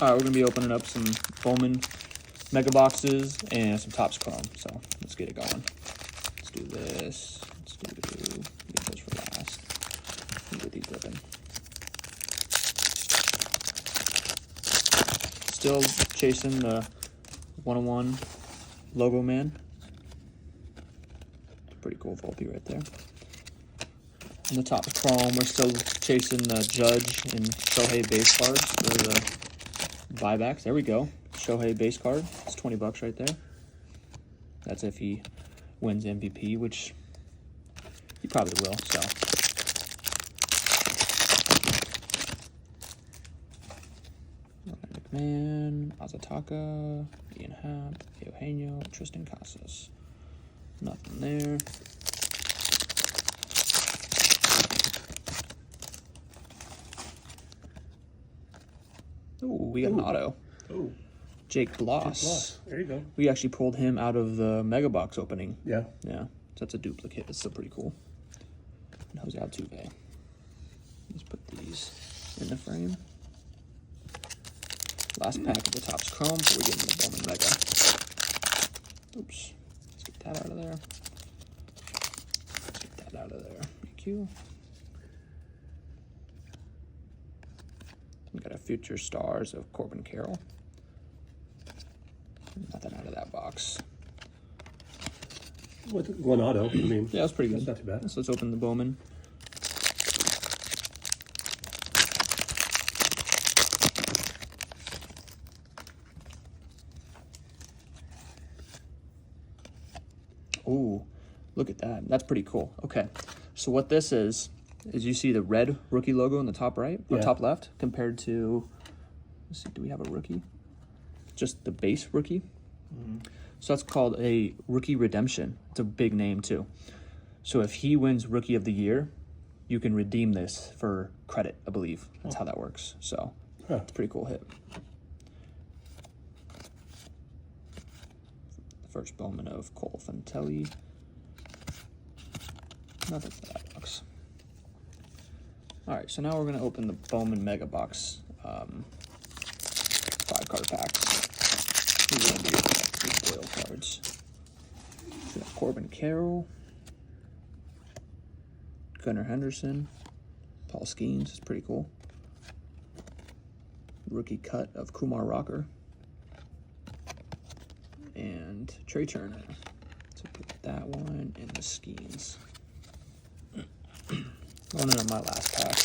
All right, we're gonna be opening up some Bowman mega boxes and some Topps Chrome. So let's get it going. Let's do this. Let's get those for last. Let's get these open. Still chasing the 101 logo man. Pretty cool Volpe right there. On the Topps Chrome, we're still chasing the Judge and Shohei base cards for the buybacks. There we go. Shohei base card. It's $20 right there. That's if he wins MVP, which he probably will. So McMahon, Azataka, Ian Happ, Eugenio, Tristan Casas. Nothing there. Ooh, we got an auto. Oh, Jake Bloss. there you go. We actually pulled him out of the Mega Box opening. Yeah. Yeah. So that's a duplicate. It's still pretty cool. And Jose Altuve. Let's put these in the frame. Last pack of the Topps Chrome before we get into the Bowman Mega. Oops. Let's get that out of there. Let's get that out of there. Thank you. We got a Future Stars of Corbin Carroll. Nothing out of that box. With one auto, I mean, Yeah, that's pretty good. That's not too bad. So let's open the Bowman. Ooh, look at that. That's pretty cool. Okay, so what this is you see the red rookie logo in the top right or Yeah. top left compared to, let's see, do we have a rookie? Just the base rookie. So that's called a rookie redemption. It's a big name too. So if he wins Rookie of the Year, you can redeem this for credit, I believe. That's how that works. So it's a pretty cool hit. The first Bowman of Cole Fantelli. Nothing for that box. All right, so now we're gonna open the Bowman Mega Box 5-card packs. These are gonna be these foil cards. We got Corbin Carroll, Gunnar Henderson, Paul Skeens, it's pretty cool. Rookie cut of Kumar Rocker, and Trey Turner. So put that one in the Skeens. Going into my last pack.